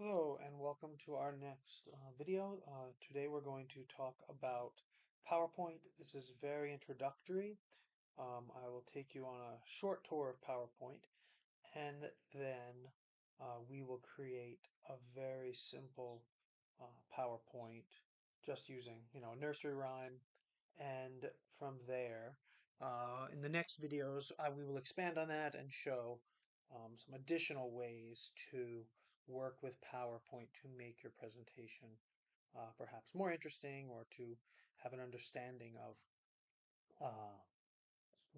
Hello and welcome to our next video. Today we're going to talk about PowerPoint. This is very introductory. I will take you on a short tour of PowerPoint and then we will create a very simple PowerPoint just using, a nursery rhyme. And from there, in the next videos, we will expand on that and show some additional ways to work with PowerPoint to make your presentation perhaps more interesting or to have an understanding of uh,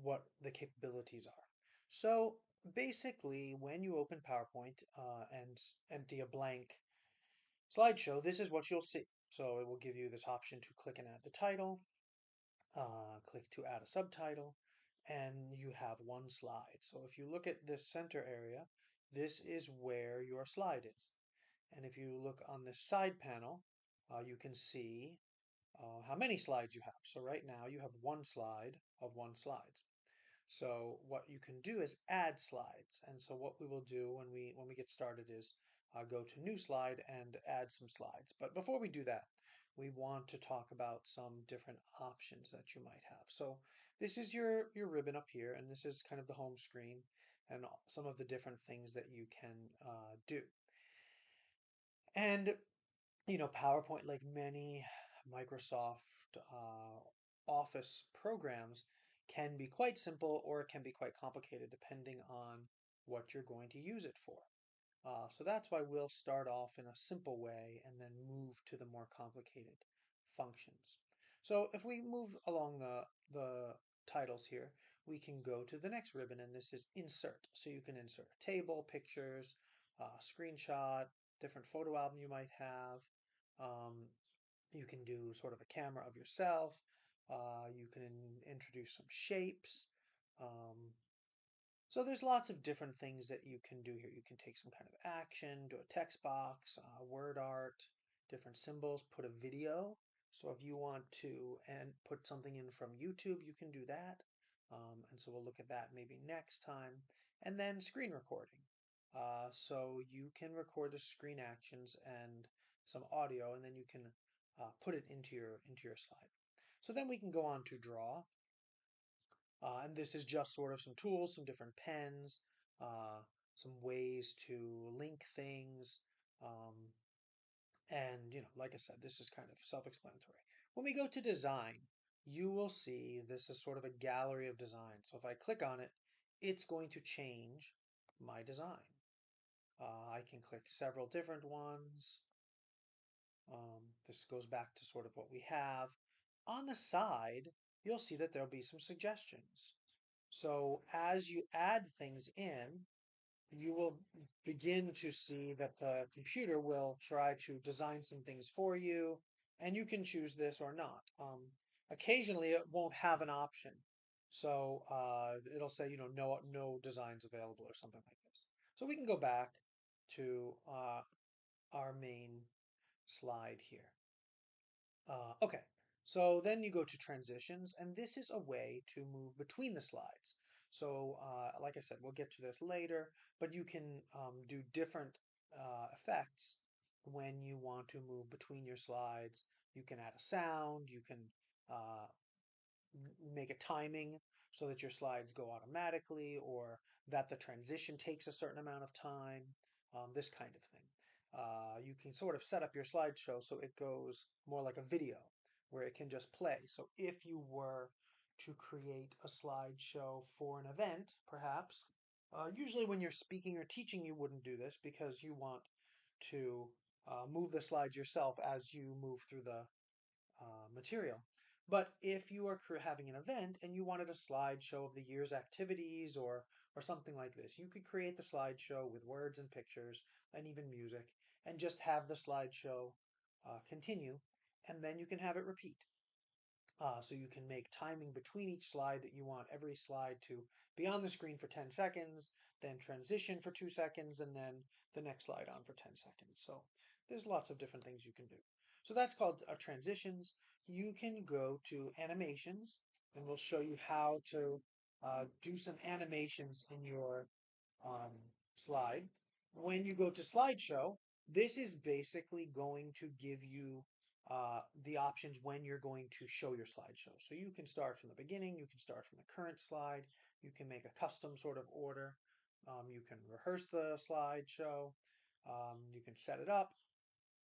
what the capabilities are. So basically, when you open PowerPoint and empty a blank slideshow, this is what you'll see. So it will give you this option to click and add the title, click to add a subtitle, and you have one slide. So if you look at this center area, this is where your slide is. And if you look on this side panel, you can see how many slides you have. So right now you have one slide of one slide. So what you can do is add slides. And so what we will do when we get started is go to new slide and add some slides. But before we do that, we want to talk about some different options that you might have. So this is your ribbon up here, and this is kind of the home screen and some of the different things that you can do. And PowerPoint, like many Microsoft Office programs, can be quite simple or it can be quite complicated depending on what you're going to use it for. So that's why we'll start off in a simple way and then move to the more complicated functions. So if we move along the titles here, we can go to the next ribbon, and this is Insert. So you can insert a table, pictures, screenshot, different photo album you might have. Um, you can do sort of a camera of yourself. You can introduce some shapes. Um, so there's lots of different things that you can do here. You can take some kind of action, do a text box, word art, different symbols, put a video. So if you want to and put something in from YouTube, you can do that. And so we'll look at that maybe next time. And then screen recording. So you can record the screen actions and some audio, and then you can put it into your slide. So then we can go on to draw. And this is just sort of some tools, some different pens, uh, some ways to link things. Um, and, like I said, this is kind of self-explanatory. When we go to design, you will see this is sort of a gallery of design. So if I click on it, it's going to change my design. I can click several different ones. This goes back to sort of what we have. On the side, you'll see that there'll be some suggestions. So as you add things in, you will begin to see that the computer will try to design some things for you, and you can choose this or not. Occasionally, it won't have an option. So it'll say, no designs available or something like this. So we can go back to our main slide here. Okay, so then you go to transitions, and this is a way to move between the slides. So, like I said, we'll get to this later, but you can do different effects when you want to move between your slides. You can add a sound, you can uh, make a timing so that your slides go automatically or that the transition takes a certain amount of time, this kind of thing. You can sort of set up your slideshow so it goes more like a video where it can just play. So if you were to create a slideshow for an event, perhaps, usually when you're speaking or teaching, you wouldn't do this because you want to move the slides yourself as you move through the material. But if you are having an event and you wanted a slideshow of the year's activities or something like this, you could create the slideshow with words and pictures and even music and just have the slideshow continue, and then you can have it repeat. So you can make timing between each slide that you want every slide to be on the screen for 10 seconds, then transition for 2 seconds, and then the next slide on for 10 seconds. So there's lots of different things you can do. So that's called transitions. You can go to animations, and we'll show you how to do some animations in your slide. When you go to slideshow, This is basically going to give you the options when you're going to show your slideshow. So you can start from the beginning, you can start from the current slide, you can make a custom sort of order, you can rehearse the slideshow, you can set it up.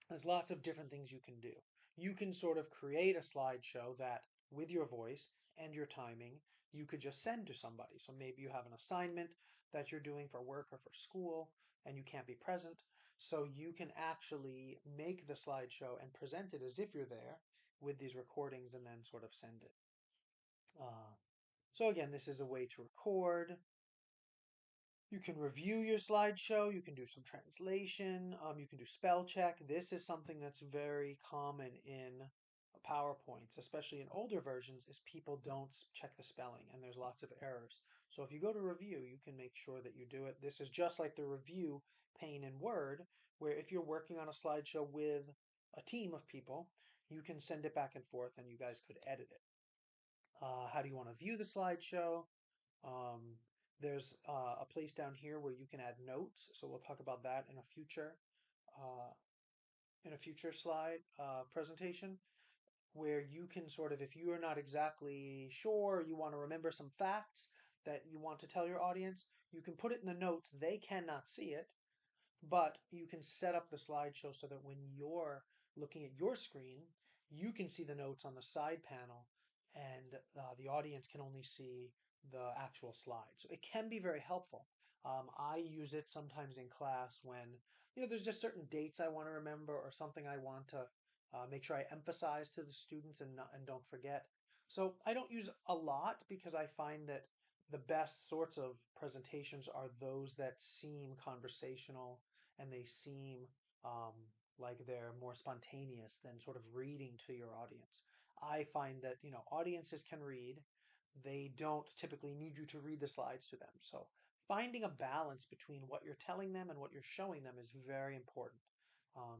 There's lots of different things you can do. You can sort of create a slideshow that, with your voice and your timing, you could just send to somebody. So maybe you have an assignment that you're doing for work or for school and you can't be present. So you can actually make the slideshow and present it as if you're there with these recordings and then sort of send it. Uh, so again, this is a way to record. You can review your slideshow, you can do some translation, you can do spell check. This is something that's very common in PowerPoints, especially in older versions, is people don't check the spelling and there's lots of errors. So if you go to review, you can make sure that you do it. This is just like the review pane in Word, where if you're working on a slideshow with a team of people, you can send it back and forth and you guys could edit it. How do you want to view the slideshow? Um, there's a place down here where you can add notes. So we'll talk about that uh, in a future slide presentation, where you can sort of, if you are not exactly sure, you want to remember some facts that you want to tell your audience, you can put it in the notes. They cannot see it, but you can set up the slideshow so that when you're looking at your screen, you can see the notes on the side panel and the audience can only see the actual slide. So it can be very helpful. I use it sometimes in class when, there's just certain dates I want to remember or something I want to make sure I emphasize to the students and don't forget. So I don't use a lot because I find that the best sorts of presentations are those that seem conversational and they seem like they're more spontaneous than sort of reading to your audience. I find that, audiences can read. They don't typically need you to read the slides to them. So finding a balance between what you're telling them and what you're showing them is very important. Um,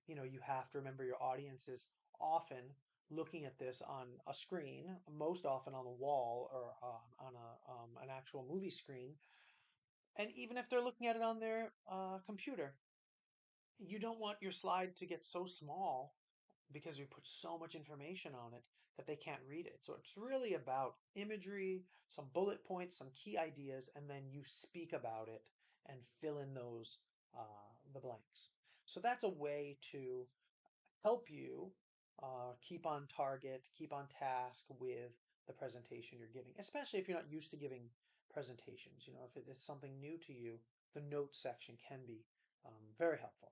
you have to remember your audience is often looking at this on a screen, most often on a wall or on an actual movie screen. And even if they're looking at it on their computer, you don't want your slide to get so small because we put so much information on it that they can't read it. So it's really about imagery, some bullet points, some key ideas, and then you speak about it and fill in those the blanks. So that's a way to help you keep on target, keep on task with the presentation you're giving, especially if you're not used to giving presentations. If it's something new to you, the notes section can be very helpful.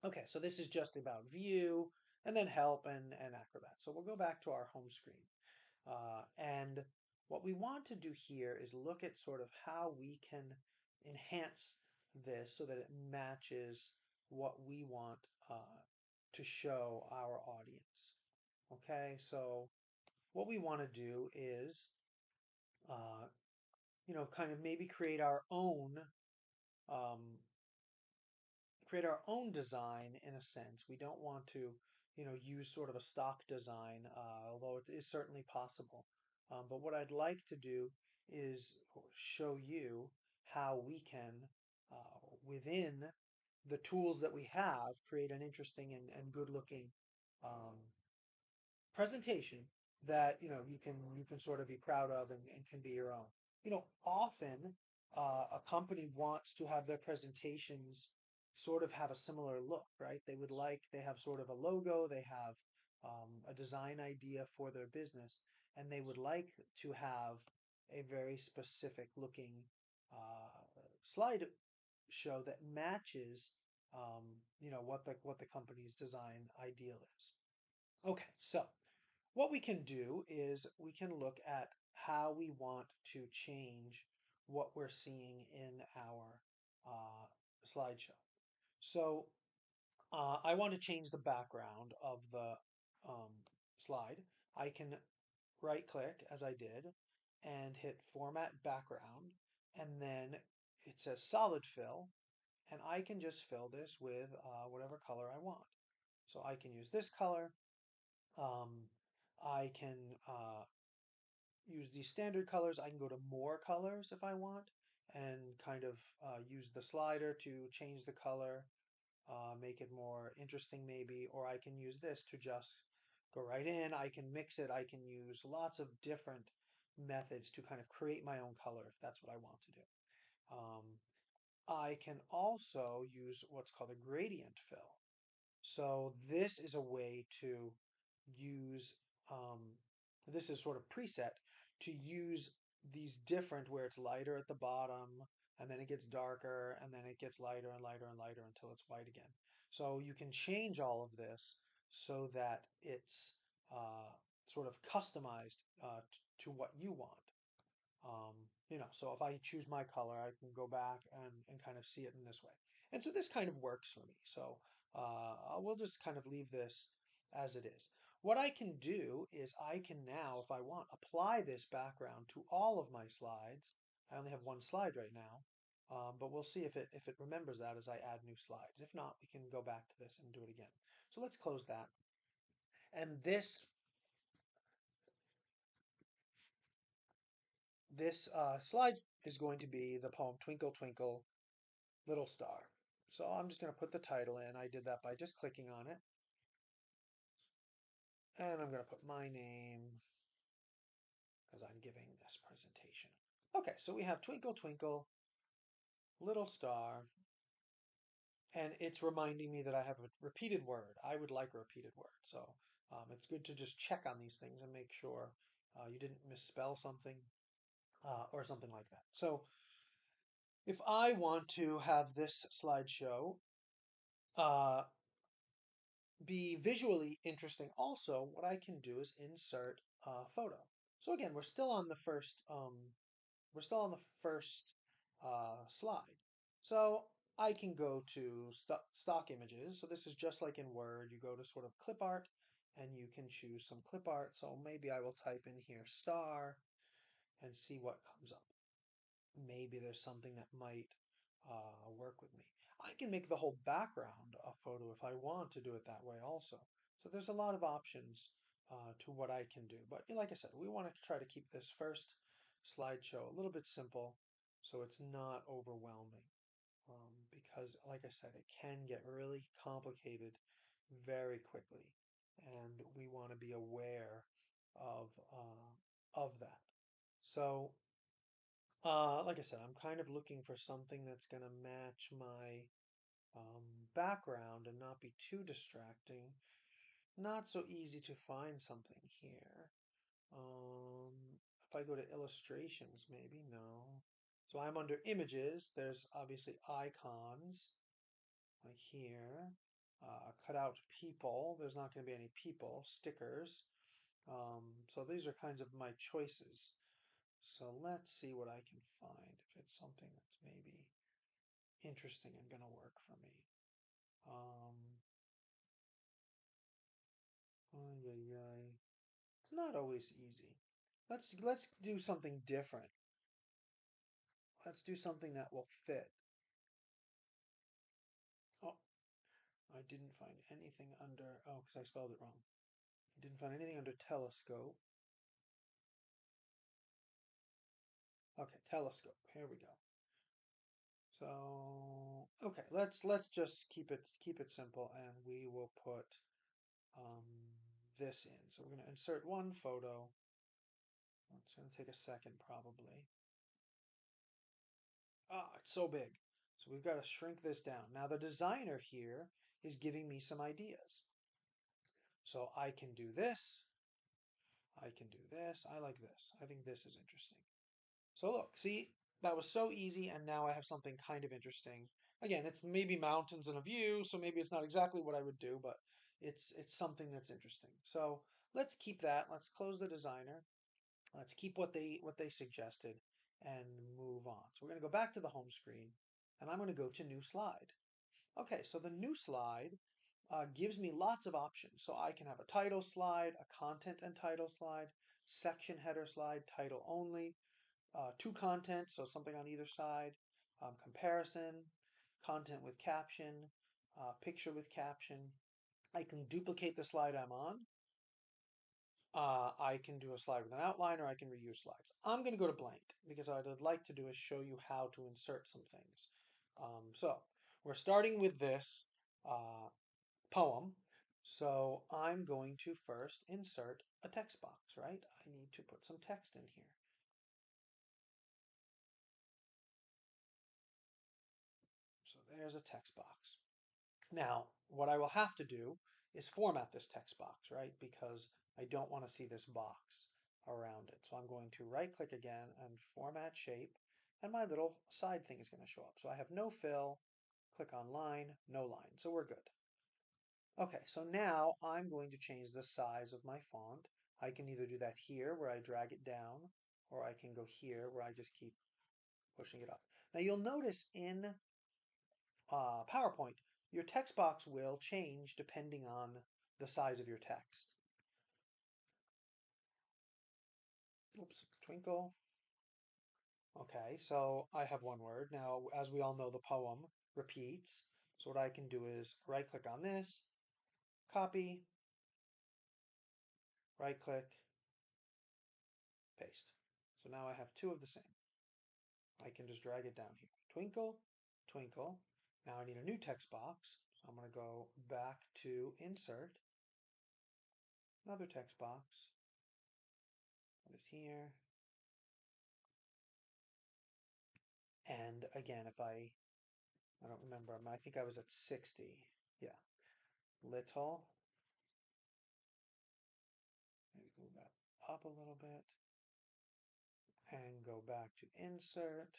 Okay, so this is just about view and then help and Acrobat. So we'll go back to our home screen. And what we want to do here is look at sort of how we can enhance this so that it matches what we want to show our audience. Okay, so what we want to do is, uh, kind of maybe um, create our own design in a sense. We don't want to, use sort of a stock design, although it is certainly possible. But what I'd like to do is show you how we can, within the tools that we have, create an interesting and good looking um, presentation that you can sort of be proud of and can be your own. Often a company wants to have their presentations sort of have a similar look, right? They have sort of a logo, they have a design idea for their business, and they would like to have a very specific looking uh, slide show that matches what the company's design ideal is. Okay, so what we can do is we can look at how we want to change what we're seeing in our uh, slideshow. So I want to change the background of the um, slide. I can right click as I did and hit Format Background, and then it says Solid Fill, and I can just fill this with whatever color I want. So I can use this color. Um, I can use these standard colors. I can go to more colors if I want and kind of use the slider to change the color. make it more interesting maybe, or I can use this to just go right in. I can mix it. I can use lots of different methods to kind of create my own color if that's what I want to do. Um, I can also use what's called a gradient fill. So this is a way to use, this is sort of preset to use these different where it's lighter at the bottom and then it gets darker and then it gets lighter and lighter and lighter until it's white again. So you can change all of this so that it's sort of customized to what you want. So if I choose my color, I can go back and kind of see it in this way. And so this kind of works for me. So we'll just kind of leave this as it is. What I can do is I can now, if I want, apply this background to all of my slides. I only have one slide right now, but we'll see if it remembers that as I add new slides. If not, we can go back to this and do it again. So let's close that. And this slide is going to be the poem Twinkle Twinkle Little Star. So I'm just going to put the title in. I did that by just clicking on it. And I'm going to put my name because I'm giving this presentation. Okay, so we have Twinkle Twinkle Little Star, and it's reminding me that I have a repeated word. I would like a repeated word. So it's good to just check on these things and make sure you didn't misspell something or something like that. So if I want to have this slideshow uh, be visually interesting also, what I can do is insert a photo. So again, we're still on the first slide. So I can go to stock images. So this is just like in Word. You go to sort of clip art and you can choose some clip art. So maybe I will type in here star and see what comes up. Maybe there's something that might work with me. I can make the whole background a photo if I want to do it that way also. So there's a lot of options to what I can do. But like I said, we want to try to keep this first slideshow a little bit simple so it's not overwhelming. Because like I said, it can get really complicated very quickly. And we want to be aware of that. So like I said, I'm kind of looking for something that's going to match my background and not be too distracting. Not so easy to find something here. If I go to illustrations, maybe, no. So I'm under images. There's obviously icons, like here. Cut out people. There's not going to be any people. Stickers. So these are kinds of my choices. So let's see what I can find if it's something that's maybe interesting and gonna work for me. Um, ay, ay, ay. It's not always easy. Let's do something different. Let's do something that will fit. Oh, I didn't find anything under, oh, because I spelled it wrong. I didn't find anything under telescope. Okay, telescope. Here we go. So, okay, let's just keep it simple and we will put um, this in. So we're going to insert one photo. It's going to take a second probably. Ah, it's so big. So we've got to shrink this down. Now the designer here is giving me some ideas. So I can do this. I can do this. I like this. I think this is interesting. So look, see, that was so easy, and now I have something kind of interesting. Again, it's maybe mountains in a view, so maybe it's not exactly what I would do, but it's something that's interesting. So let's keep that. Let's close the designer. Let's keep what they suggested and move on. So we're going to go back to the home screen, and I'm going to go to new slide. Okay, so the new slide gives me lots of options. So I can have a title slide, a content and title slide, section header slide, title only, to content, so something on either side, comparison, content with caption, picture with caption. I can duplicate the slide I'm on. I can do a slide with an outline or I can reuse slides. I'm going to go to blank because what I'd like to do is show you how to insert some things. So we're starting with this. uh, poem. So I'm going to first insert a text box, right? I need to put some text in here. So there's a text box. Now, what I will have to do is format this text box, right? Because I don't want to see this box around it. So I'm going to right click again and format shape, and my little side thing is going to show up. So I have no fill, click on line, no line. So we're good. Okay, so now I'm going to change the size of my font. I can either do that here where I drag it down, or I can go here where I just keep pushing it up. Now you'll notice in PowerPoint, your text box will change depending on the size of your text. Oops, twinkle. Okay, so I have one word. Now, as we all know, the poem repeats. So what I can do is right click on this, copy, right click, paste. So now I have two of the same. I can just drag it down here. Twinkle, twinkle. Now I need a new text box. So I'm going to go back to insert, another text box, put it here. And again, I don't remember, I think I was at 60. Yeah, little, maybe move that up a little bit and go back to insert,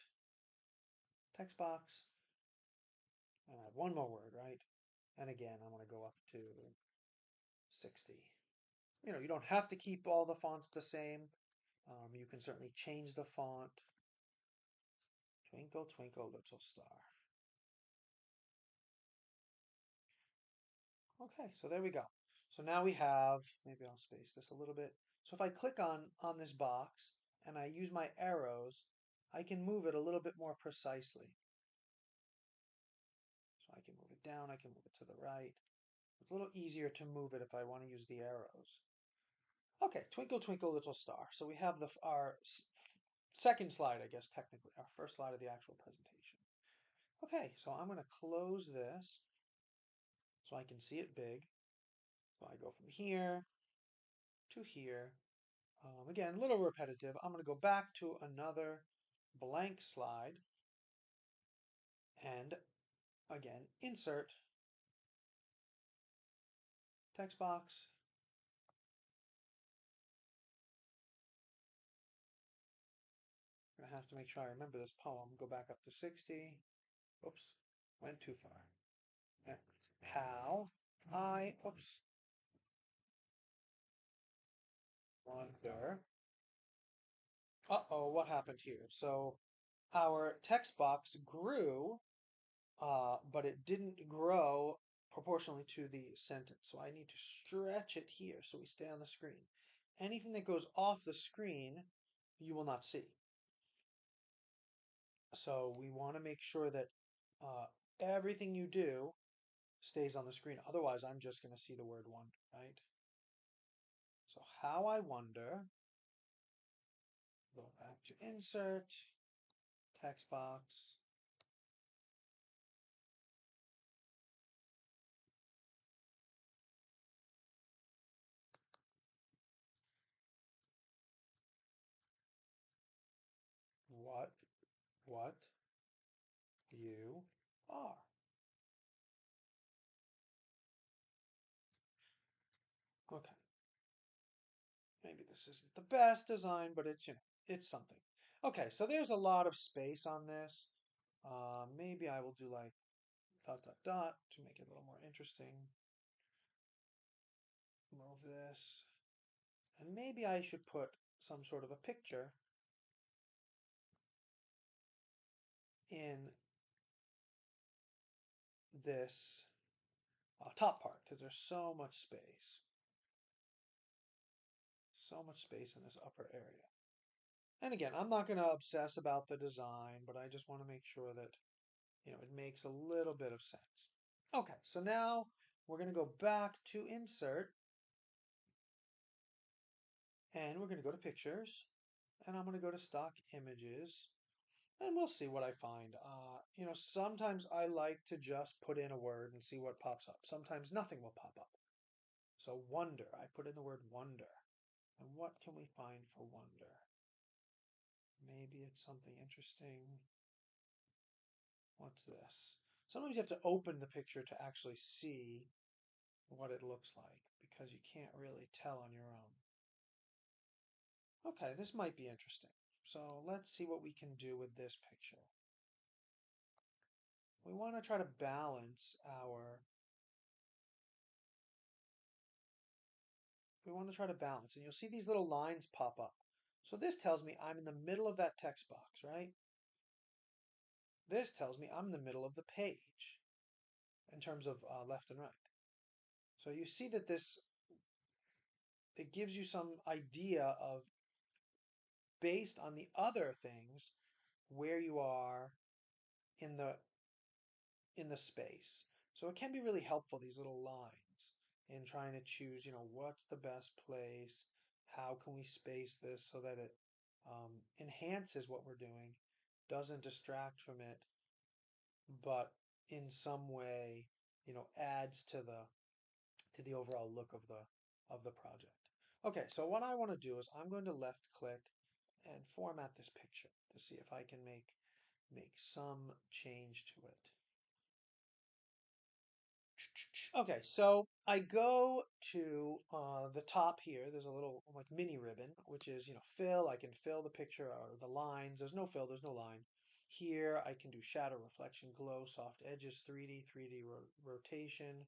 text box, and I have one more word, right? And again, I want to go up to 60. You don't have to keep all the fonts the same. You can certainly change the font. Twinkle, twinkle, little star. Okay, so there we go. So now we have, maybe I'll space this a little bit. So if I click on this box and I use my arrows, I can move it a little bit more precisely. So I can move it down, I can move it to the right. It's a little easier to move it if I want to use the arrows. Okay, twinkle, twinkle, little star. So we have our second slide, I guess, technically, our first slide of the actual presentation. Okay, so I'm going to close this so I can see it big. So I go from here to here. Again, a little repetitive. I'm going to go back to another blank slide and again, insert text box. I'm going to have to make sure I remember this poem. Go back up to 60. Oops, went too far. How oops, wonder. Uh-oh, what happened here? So our text box grew, but it didn't grow proportionally to the sentence. So I need to stretch it here so we stay on the screen. Anything that goes off the screen, you will not see. So we want to make sure that uh, everything you do stays on the screen. Otherwise, I'm just going to see the word wonder, right? So how I wonder, go back to insert, text box. What you are. Okay. Maybe this isn't the best design, but it's something. Okay, so there's a lot of space on this. Maybe I will do like dot dot dot to make it a little more interesting. Move this. And maybe I should put some sort of a picture in this top part because there's so much space. So much space in this upper area. And again, I'm not going to obsess about the design, but I just want to make sure that, it makes a little bit of sense. Okay, so now we're going to go back to insert and we're going to go to pictures and I'm going to go to stock images and we'll see what I find. Sometimes I like to just put in a word and see what pops up. Sometimes nothing will pop up. So wonder, I put in the word wonder. And what can we find for wonder? Maybe it's something interesting. What's this? Sometimes you have to open the picture to actually see what it looks like because you can't really tell on your own. Okay, this might be interesting. So let's see what we can do with this picture. We want to try to balance and you'll see these little lines pop up. So this tells me I'm in the middle of that text box, right? This tells me I'm in the middle of the page in terms of left and right. So you see that it gives you some idea of, based on the other things, where you are in the space. So it can be really helpful, these little lines, in trying to choose, what's the best place, how can we space this so that it enhances what we're doing, doesn't distract from it, but in some way, adds to the overall look of the project. Okay, so what I want to do is I'm going to left click and format this picture to see if I can make some change to it. Okay, so I go to the top here. There's a little like mini ribbon, which is, fill. I can fill the picture or the lines. There's no fill, there's no line. Here I can do shadow, reflection, glow, soft edges, 3D rotation,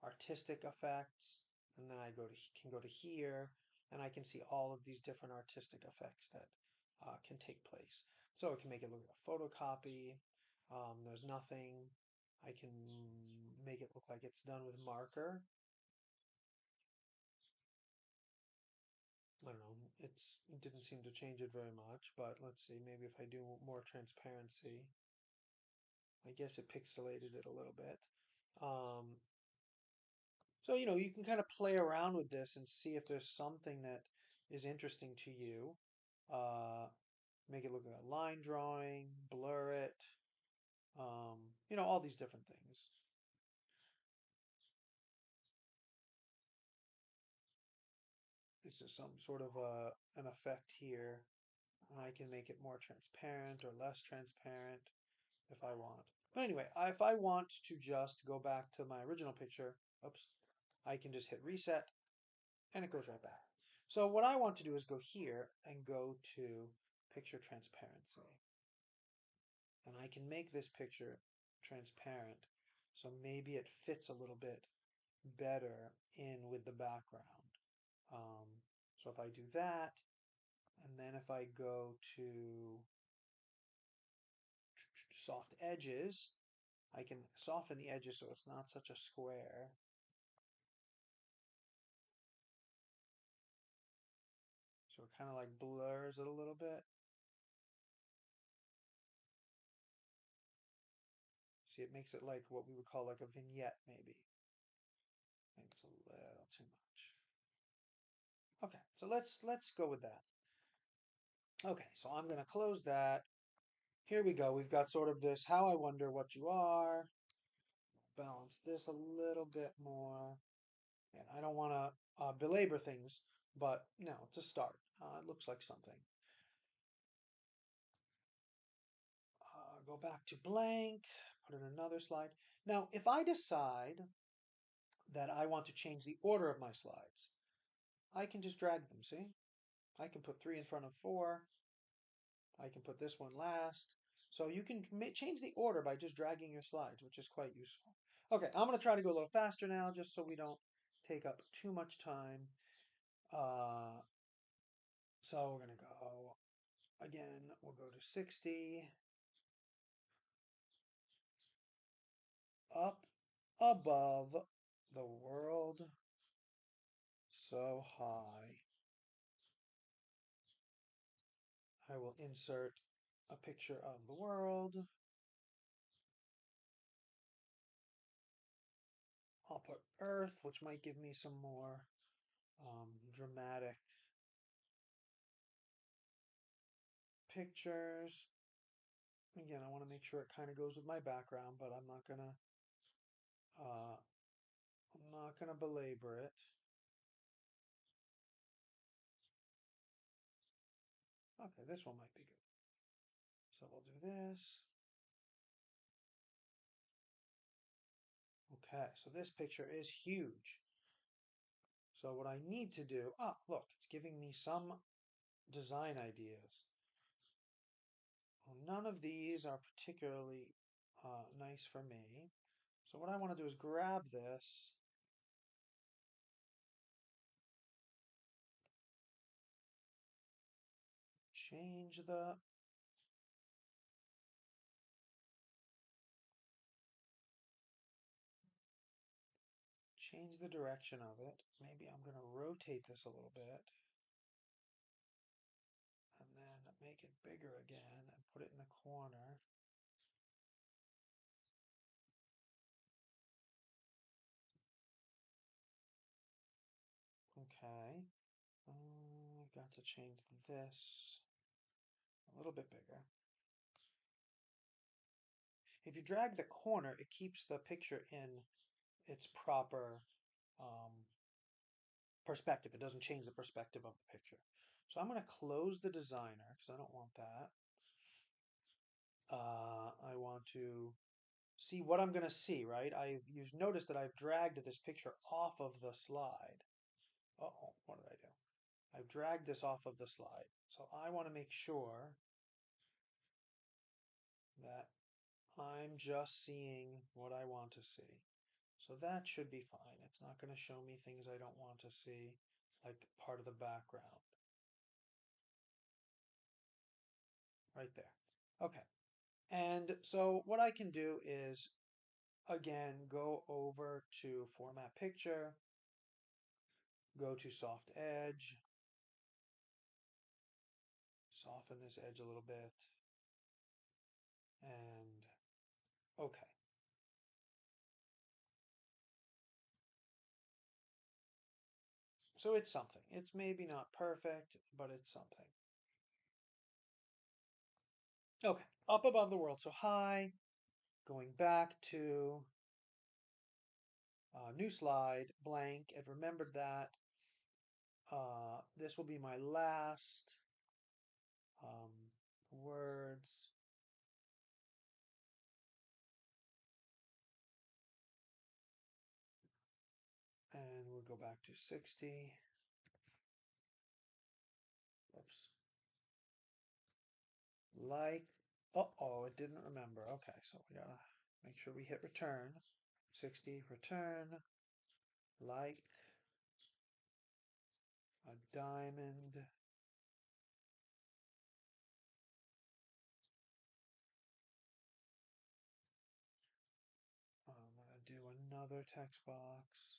artistic effects, and then I can go to here, and I can see all of these different artistic effects that can take place. So it can make it look like a photocopy. There's nothing. I can make it look like it's done with marker. I don't know, it didn't seem to change it very much, but let's see, maybe if I do more transparency, I guess it pixelated it a little bit. Um, so, you can kind of play around with this and see if there's something that is interesting to you. Uh, Make it look like a line drawing, blur it, all these different things. This is some sort of an effect here. And I can make it more transparent or less transparent if I want. But anyway, if I want to just go back to my original picture, oops, I can just hit reset and it goes right back. So what I want to do is go here and go to picture transparency. And I can make this picture transparent. So maybe it fits a little bit better in with the background. So if I do that, and then if I go to soft edges, I can soften the edges so it's not such a square. So it kind of like blurs it a little bit. See, it makes it like what we would call like a vignette, maybe. Maybe it's a little too much. Okay, so let's go with that. Okay, so I'm gonna close that. Here we go. We've got sort of this how I wonder what you are. Balance this a little bit more. And I don't want to belabor things, but no, it's a start. It looks like something. Go back to blank, put in another slide. Now, if I decide that I want to change the order of my slides, I can just drag them, see? I can put 3 in front of 4. I can put this one last. So you can change the order by just dragging your slides, which is quite useful. Okay, I'm going to try to go a little faster now, just so we don't take up too much time. Uh, so we're going to go, again, we'll go to 60. Up above the world so high. I will insert a picture of the world. I'll put Earth, which might give me some more dramatic pictures. Again, I want to make sure it kind of goes with my background, but uh, I'm not gonna belabor it. Okay, this one might be good. So we'll do this. Okay, so this picture is huge. So what I need to do, look, it's giving me some design ideas. Well, none of these are particularly nice for me. So what I want to do is grab this, change the direction of it. Maybe I'm going to rotate this a little bit and then make it bigger again and put it in the corner. Okay. I got to change this a little bit bigger. If you drag the corner, it keeps the picture in its proper um, perspective. It doesn't change the perspective of the picture. So I'm going to close the designer because I don't want that. I want to see what I'm going to see, right? You've noticed that I've dragged this picture off of the slide. Uh-oh, what did I do? I've dragged this off of the slide. So I want to make sure that I'm just seeing what I want to see. So that should be fine. It's not going to show me things I don't want to see, like part of the background. Right there. Okay. And so what I can do is, again, go over to Format Picture, go to Soft Edge, soften this edge a little bit, and okay. So it's something. It's maybe not perfect, but it's something. Okay, up above the world. So high, going back to new slide, blank. I've remembered that. This will be my last um, words. And we'll go back to 60. Oops. Like, uh-oh, it didn't remember. Okay, so we gotta make sure we hit return. 60, return, like a diamond. I'm gonna do another text box.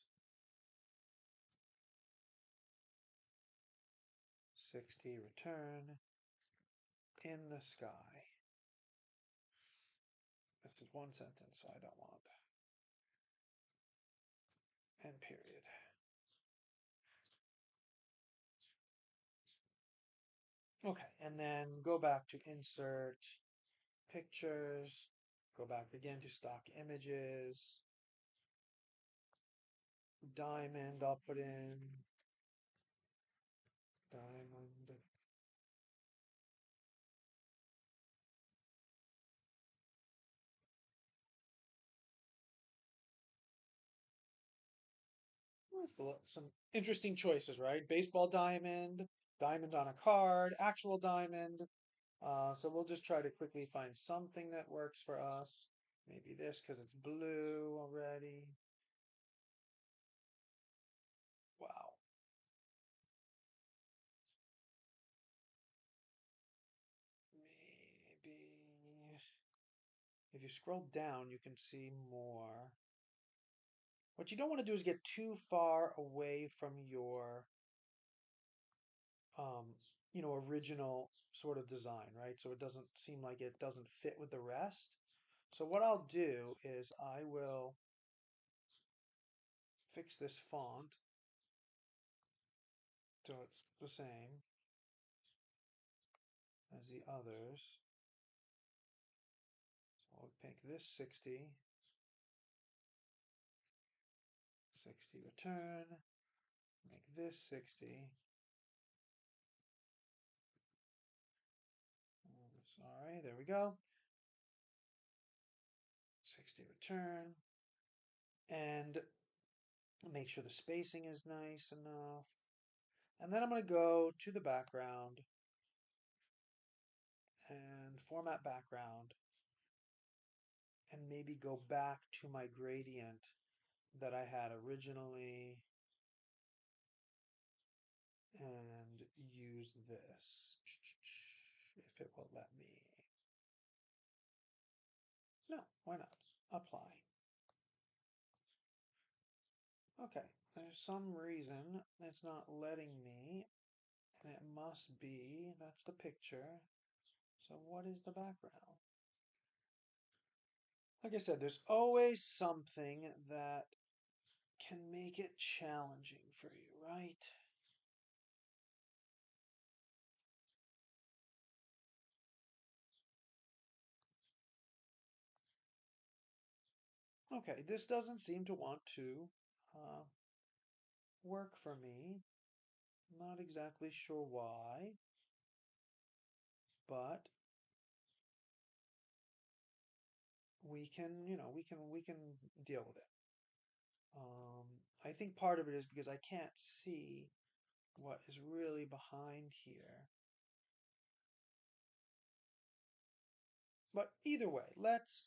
60, return, in the sky. This is one sentence, so I don't want end period. Okay, and then go back to insert pictures, go back again to stock images, diamond, I'll put in diamond. Some interesting choices, right? Baseball diamond, diamond on a card, actual diamond. So we'll just try to quickly find something that works for us. Maybe this because it's blue already. Wow. Maybe if you scroll down, you can see more. What you don't want to do is get too far away from your um, original sort of design, right? So it doesn't seem like it doesn't fit with the rest. So what I'll do is I will fix this font so it's the same as the others. make this 60, 60 return, make this 60. Sorry, there we go. 60 return. And make sure the spacing is nice enough. And then I'm going to go to the background and format background and maybe go back to my gradient that I had originally and use this if it will let me. No, why not? Apply. Okay, there's some reason it's not letting me, and it must be, that's the picture. So what is the background? Like I said, there's always something that can make it challenging for you, right? Okay, this doesn't seem to want to uh, work for me. Not exactly sure why, but we can deal with it. I think part of it is because I can't see what is really behind here. But either way, let's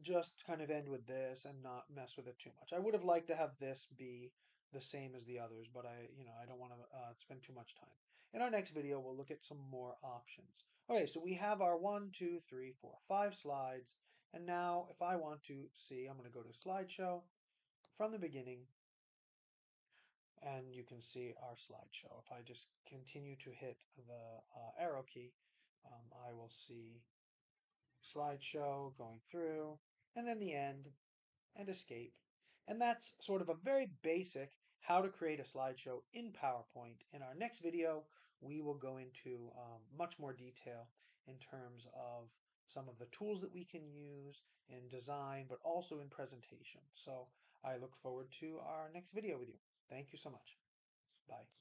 just kind of end with this and not mess with it too much. I would have liked to have this be the same as the others, but I don't want to spend too much time. In our next video, we'll look at some more options. Okay, so we have our 1, 2, 3, 4, 5 slides. And now if I want to see, I'm going to go to slideshow from the beginning, and you can see our slideshow. If I just continue to hit the arrow key, I will see slideshow going through, and then the end, and escape. And that's sort of a very basic how to create a slideshow in PowerPoint. In our next video, we will go into much more detail in terms of some of the tools that we can use in design, but also in presentation. So I look forward to our next video with you. Thank you so much. Bye.